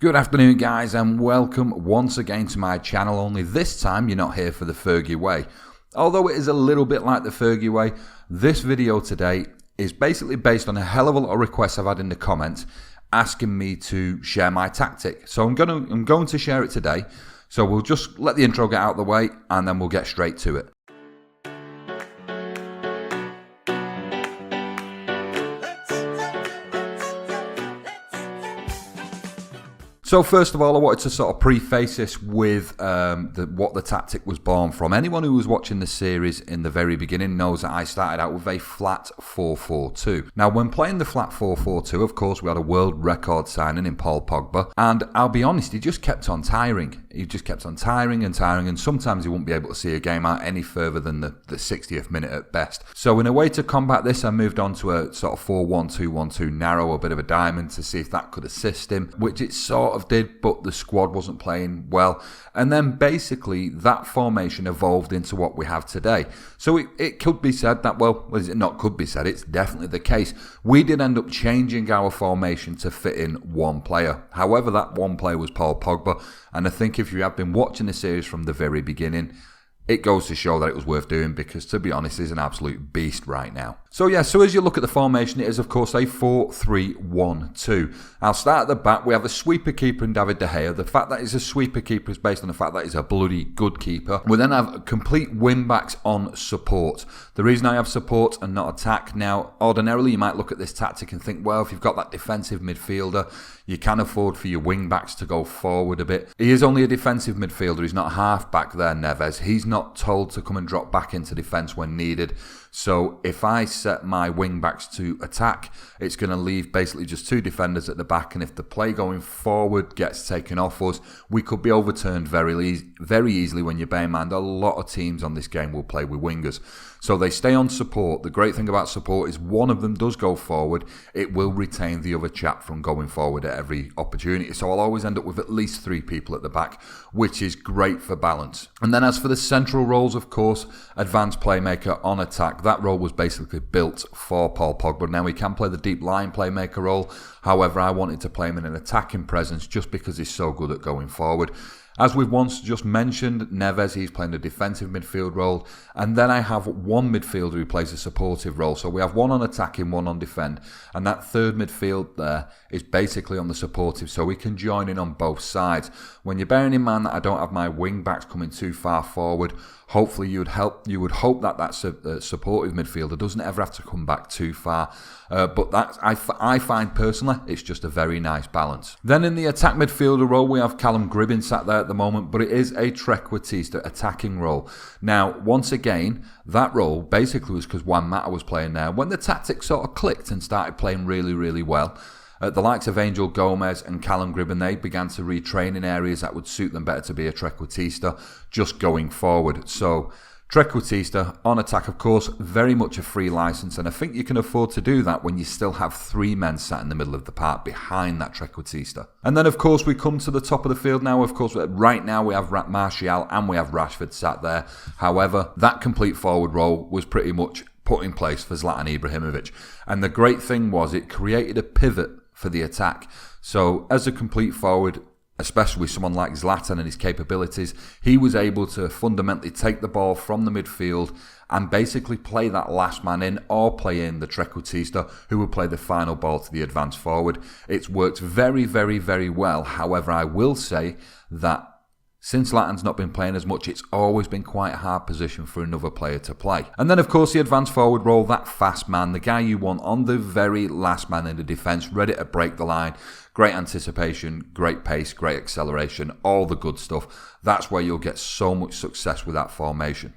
Good afternoon guys and welcome once again to my channel, only this time you're not here for the Fergie way. Although it is a little bit like the Fergie way, this video today is basically based on a hell of a lot of requests I've had in the comments asking me to share my tactic. So I'm going to share it today. So we'll just let the intro get out of the way and then we'll get straight to it. So first of all, I wanted to sort of preface this with what the tactic was born from. Anyone who was watching the series in the very beginning knows that I started out with a flat 4-4-2. Now, when playing the flat 4-4-2, of course, we had a world record signing in Paul Pogba. And I'll be honest, he just kept on tiring. He just kept on tiring, and sometimes he wouldn't be able to see a game out any further than the 60th minute at best. So in a way to combat this, I moved on to a sort of 4-1-2-1-2 narrow, a bit of a diamond, to see if that could assist him, which it sort of did, but the squad wasn't playing well. And then basically that formation evolved into what we have today. So it could be said that, well, is it not could be said, it's definitely the case. We did end up changing our formation to fit in one player. However, that one player was Paul Pogba. And I think if you have been watching the series from the very beginning, it goes to show that it was worth doing because, to be honest, he's an absolute beast right now. So yeah, so as you look at the formation, it is of course a 4-3-1-2. I'll start at the back. We have a sweeper keeper in David De Gea. The fact that he's a sweeper keeper is based on the fact that he's a bloody good keeper. We then have complete wing backs on support. The reason I have support and not attack, now ordinarily you might look at this tactic and think, well, if you've got that defensive midfielder, you can afford for your wing backs to go forward a bit. He is only a defensive midfielder. He's not half back there, Neves. He's not told to come and drop back into defence when needed. So if I set my wing backs to attack, it's going to leave basically just two defenders at the back. And if the play going forward gets taken off us, we could be overturned very easily when you bear in mind a lot of teams on this game will play with wingers. So they stay on support. The great thing about support is one of them does go forward, it will retain the other chap from going forward at every opportunity. So I'll always end up with at least three people at the back, which is great for balance. And then as for the central roles, of course, advanced playmaker on attack. That role was basically built for Paul Pogba. Now he can play the deep line playmaker role. However, I wanted to play him in an attacking presence just because he's so good at going forward. As we've once just mentioned, Neves, he's playing a defensive midfield role. And then I have one midfielder who plays a supportive role. So we have one on attacking, one on defend. And that third midfield there is basically on the supportive. So we can join in on both sides. When you're bearing in mind that I don't have my wing backs coming too far forward, hopefully you would hope that that supportive midfielder doesn't ever have to come back too far. But that I find personally, it's just a very nice balance. Then in the attack midfielder role, we have Callum Gribbin sat there at the moment, but it is a trequartista attacking role. Now, once again, that role basically was because Juan Mata was playing there. When the tactic sort of clicked and started playing really, really well, the likes of Angel Gomez and Callum Gribbin, they began to retrain in areas that would suit them better to be a trequartista just going forward. So trequartista on attack, of course, very much a free license, and I think you can afford to do that when you still have three men sat in the middle of the park behind that trequartista. And then, of course, we come to the top of the field now. Of course, right now we have Martial and we have Rashford sat there. However, that complete forward role was pretty much put in place for Zlatan Ibrahimovic. And the great thing was it created a pivot for the attack. So as a complete forward, especially with someone like Zlatan and his capabilities, he was able to fundamentally take the ball from the midfield and basically play that last man in or play in the trequartista who would play the final ball to the advanced forward. It's worked very, very, very well. However, I will say that since Zlatan's not been playing as much, it's always been quite a hard position for another player to play. And then, of course, the advanced forward role, that fast man, the guy you want on the very last man in the defence, ready to break the line. Great anticipation, great pace, great acceleration, all the good stuff. That's where you'll get so much success with that formation.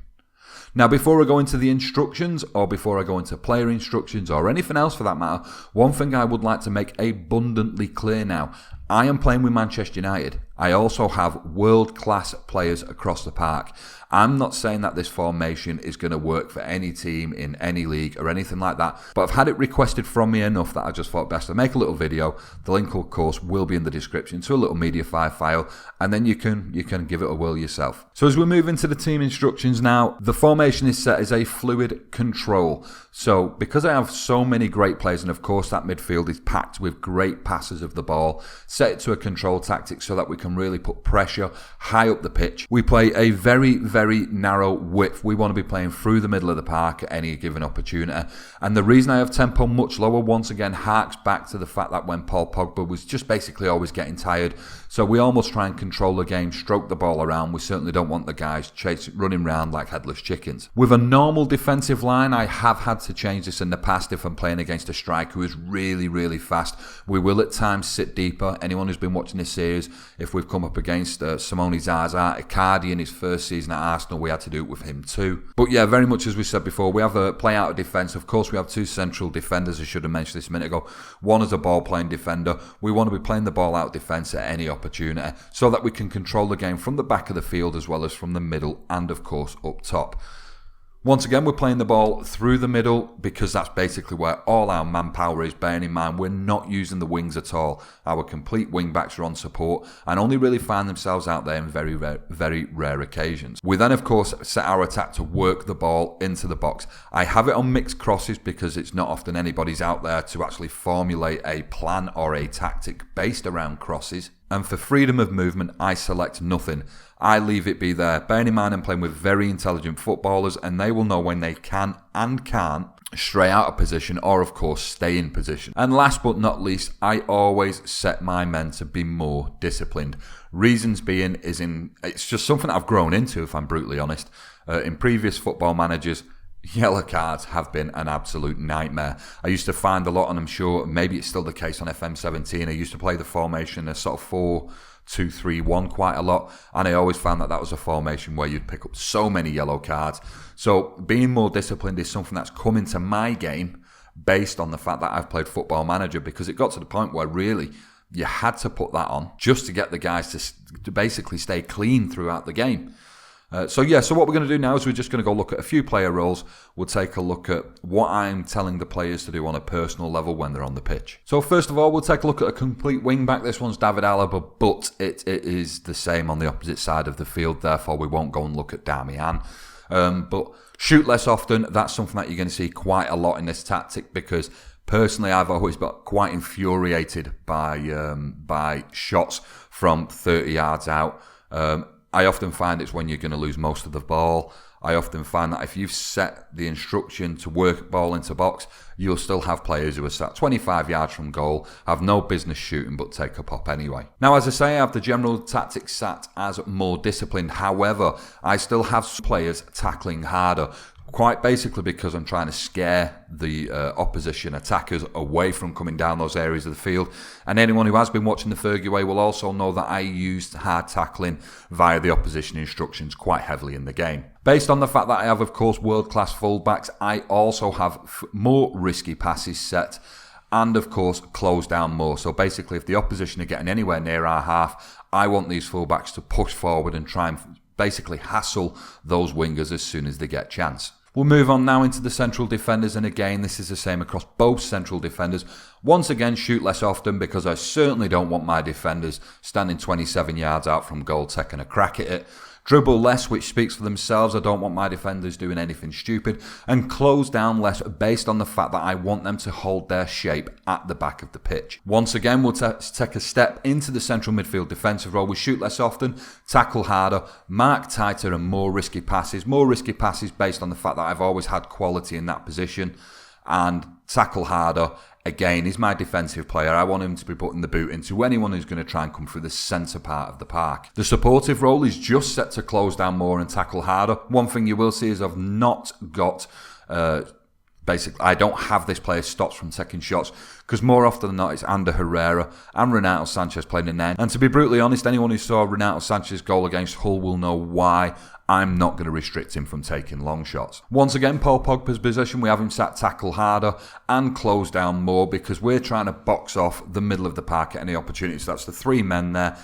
Now, before I go into the instructions, or before I go into player instructions, or anything else for that matter, one thing I would like to make abundantly clear now. I am playing with Manchester United. I also have world-class players across the park. I'm not saying that this formation is going to work for any team in any league or anything like that, but I've had it requested from me enough that I just thought best to make a little video. The link, of course, will be in the description to a little media file, and then you can give it a whirl yourself. So as we move into the team instructions now, the formation is set as a fluid control. So because I have so many great players, and of course that midfield is packed with great passers of the ball, set it to a control tactic so that we can really put pressure high up the pitch. We play a very, very narrow width. We want to be playing through the middle of the park at any given opportunity. And the reason I have tempo much lower, once again, harks back to the fact that when Paul Pogba was just basically always getting tired. So we almost try and control the game, stroke the ball around. We certainly don't want the guys running around like headless chickens. With a normal defensive line, I have had to change this in the past if I'm playing against a striker who is really, really fast. We will at times sit deeper. Anyone who's been watching this series, if we've come up against Simone Zaza, Icardi in his first season at Arsenal, we had to do it with him too. But yeah, very much as we said before, we have a play out of defence. Of course, we have two central defenders. I should have mentioned this a minute ago. One is a ball-playing defender. We want to be playing the ball out defence at any opportunity so that we can control the game from the back of the field as well as from the middle and, of course, up top. Once again, we're playing the ball through the middle because that's basically where all our manpower is. Bearing in mind, we're not using the wings at all. Our complete wing backs are on support and only really find themselves out there in very rare occasions. We then, of course, set our attack to work the ball into the box. I have it on mixed crosses because it's not often anybody's out there to actually formulate a plan or a tactic based around crosses. And for freedom of movement, I select nothing. I leave it be there. Bearing in mind I'm playing with very intelligent footballers and they will know when they can and can't stray out of position or, of course, stay in position. And last but not least, I always set my men to be more disciplined. Reasons being it's just something I've grown into, if I'm brutally honest. In previous football managers, yellow cards have been an absolute nightmare. I used to find a lot, and I'm sure maybe it's still the case on FM17. I used to play the formation as sort of 4-2-3-1 quite a lot, and I always found that was a formation where you'd pick up so many yellow cards. So being more disciplined is something that's come into my game based on the fact that I've played Football Manager, because it got to the point where really you had to put that on just to get the guys to basically stay clean throughout the game. So what we're going to do now is we're just going to go look at a few player roles. We'll take a look at what I'm telling the players to do on a personal level when they're on the pitch. So first of all, we'll take a look at a complete wing back. This one's David Alaba, but it is the same on the opposite side of the field. Therefore, we won't go and look at Darmian. But shoot less often. That's something that you're going to see quite a lot in this tactic, because personally, I've always got quite infuriated by shots from 30 yards out. I often find it's when you're going to lose most of the ball. I often find that if you've set the instruction to work ball into box, you'll still have players who are sat 25 yards from goal, have no business shooting but take a pop anyway. Now, as I say, I have the general tactics sat as more disciplined. However, I still have players tackling harder. Quite basically because I'm trying to scare the opposition attackers away from coming down those areas of the field. And anyone who has been watching the Fergie way will also know that I used hard tackling via the opposition instructions quite heavily in the game. Based on the fact that I have, of course, world-class fullbacks, I also have more risky passes set and, of course, close down more. So basically, if the opposition are getting anywhere near our half, I want these fullbacks to push forward and try and basically hassle those wingers as soon as they get a chance. We'll move on now into the central defenders, and again, this is the same across both central defenders. Once again, shoot less often, because I certainly don't want my defenders standing 27 yards out from goal taking a crack at it. Dribble less, which speaks for themselves. I don't want my defenders doing anything stupid. And close down less, based on the fact that I want them to hold their shape at the back of the pitch. Once again, we'll take a step into the central midfield defensive role. We shoot less often, tackle harder, mark tighter, and more risky passes. More risky passes based on the fact that I've always had quality in that position. And tackle harder, again, is my defensive player. I want him to be putting the boot into anyone who's going to try and come through the centre part of the park. The supportive role is just set to close down more and tackle harder. One thing you will see is I've not got... Basically, I don't have this player stops from taking shots, because more often than not, it's Ander Herrera and Renato Sanchez playing in there. And to be brutally honest, anyone who saw Renato Sanchez's goal against Hull will know why I'm not going to restrict him from taking long shots. Once again, Paul Pogba's position, we have him sat tackle harder and close down more, because we're trying to box off the middle of the park at any opportunity. So that's the three men there.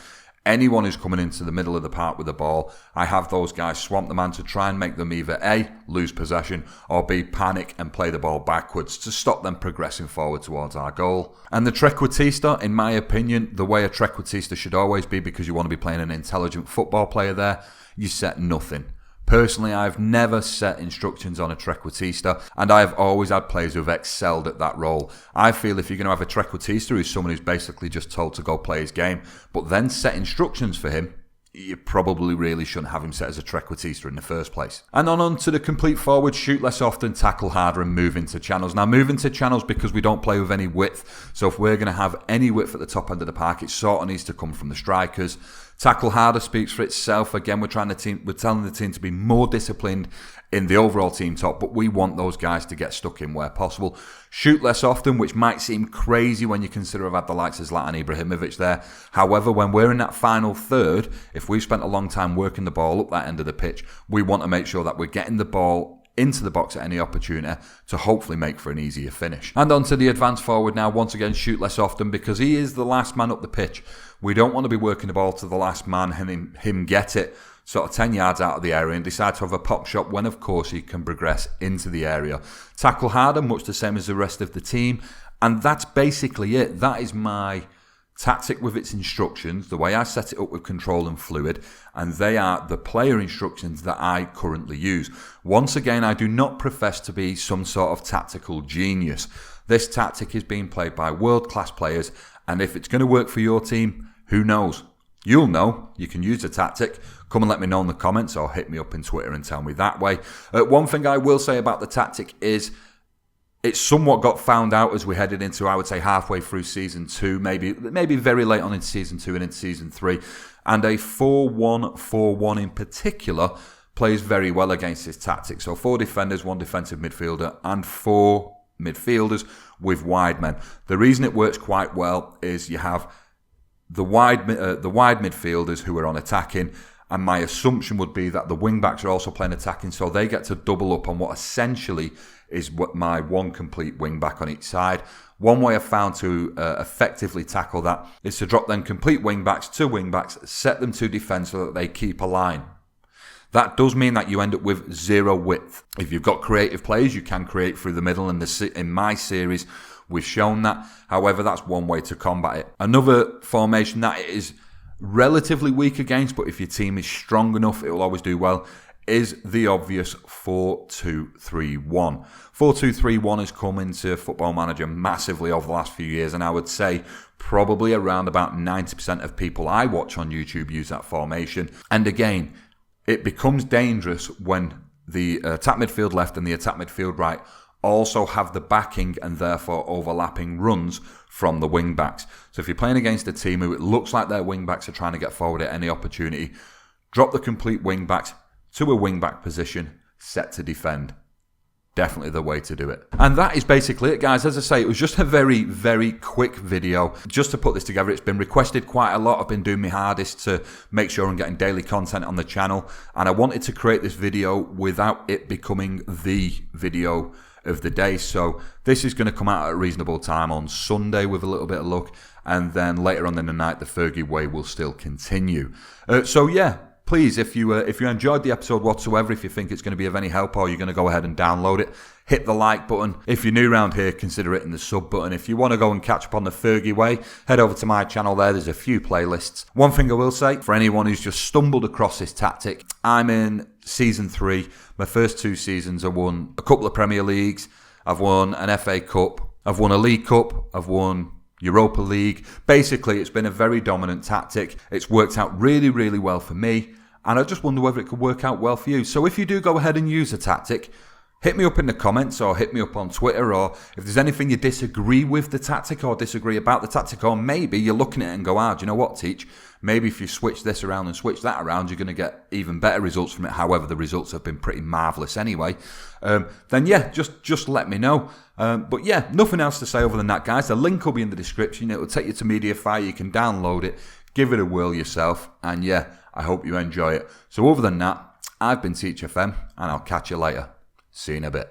Anyone who's coming into the middle of the park with the ball, I have those guys swamp the man to try and make them either A, lose possession, or B, panic and play the ball backwards to stop them progressing forward towards our goal. And the trequartista, in my opinion, the way a trequartista should always be, because you want to be playing an intelligent football player there, you set nothing. Personally, I've never set instructions on a trequartista, and I have always had players who have excelled at that role. I feel if you're going to have a trequartista who's someone who's basically just told to go play his game, but then set instructions for him, you probably really shouldn't have him set as a trequartista in the first place. And on to the complete forward, shoot less often, tackle harder, and move into channels. Now, move into channels because we don't play with any width. So if we're going to have any width at the top end of the park, it sort of needs to come from the strikers. Tackle harder speaks for itself. Again, we're telling the team to be more disciplined in the overall team top, but we want those guys to get stuck in where possible. Shoot less often, which might seem crazy when you consider I've had the likes of Zlatan Ibrahimovic there. However, when we're in that final third, if we've spent a long time working the ball up that end of the pitch, we want to make sure that we're getting the ball into the box at any opportunity to hopefully make for an easier finish. And on to the advanced forward now. Once again, shoot less often because he is the last man up the pitch. We don't want to be working the ball to the last man and him get it sort of 10 yards out of the area and decide to have a pop shot when, of course, he can progress into the area. Tackle harder, much the same as the rest of the team. And that's basically it. That is my tactic with its instructions, the way I set it up with control and fluid, and they are the player instructions that I currently use. Once again, I do not profess to be some sort of tactical genius. This tactic is being played by world-class players, and if it's going to work for your team, who knows? You'll know. You can use the tactic. Come and let me know in the comments or hit me up in Twitter and tell me that way. One thing I will say about the tactic is it somewhat got found out as we headed into, I would say, halfway through Season 2, maybe very late on in Season 2 and into Season 3. And a 4-1-4-1 in particular plays very well against this tactic. So 4 defenders, 1 defensive midfielder, and 4 midfielders with wide men. The reason it works quite well is you have the wide midfielders who are on attacking, and my assumption would be that the wing-backs are also playing attacking, so they get to double up on what essentially is my one complete wing-back on each side. One way I've found to effectively tackle that is to drop them complete wing-backs to wing-backs, set them to defend so that they keep a line. That does mean that you end up with zero width. If you've got creative players, you can create through the middle. In my series, we've shown that. However, that's one way to combat it. Another formation that it is relatively weak against, but if your team is strong enough, it will always do well, is the obvious 4-2-3-1. 4-2-3-1 has come into Football Manager massively over the last few years, and I would say probably around about 90% of people I watch on YouTube use that formation. And again, it becomes dangerous when the attack midfield left and the attack midfield right also have the backing and therefore overlapping runs from the wing backs. So if you're playing against a team who it looks like their wing backs are trying to get forward at any opportunity, drop the complete wing backs to a wing back position, set to defend. Definitely the way to do it. And that is basically it, guys. As I say, it was just a very, very quick video just to put this together. It's been requested quite a lot. I've been doing my hardest to make sure I'm getting daily content on the channel, and I wanted to create this video without it becoming the video of the day. So this is going to come out at a reasonable time on Sunday with a little bit of luck, and then later on in the night the Fergie way will still continue. So yeah, please, if you enjoyed the episode whatsoever, if you think it's going to be of any help or you're going to go ahead and download it, hit the like button. If you're new around here, consider hitting the sub button. If you want to go and catch up on the Fergie way, head over to my channel there. There's a few playlists. One thing I will say, for anyone who's just stumbled across this tactic, I'm in Season 3. My first 2 seasons I won a couple of Premier Leagues. I've won an FA Cup. I've won a League Cup. I've won Europa League. Basically, it's been a very dominant tactic. It's worked out really, really well for me, and I just wonder whether it could work out well for you. So if you do go ahead and use a tactic, hit me up in the comments or hit me up on Twitter, or if there's anything you disagree with the tactic or disagree about the tactic, or maybe you're looking at it and go, do you know what, Teach? Maybe if you switch this around and switch that around, you're going to get even better results from it. However, the results have been pretty marvellous anyway. Then yeah, just let me know. But yeah, nothing else to say other than that, guys. The link will be in the description. It will take you to MediaFire. You can download it, give it a whirl yourself, and yeah, I hope you enjoy it. So other than that, I've been Teach FM, and I'll catch you later. See you in a bit.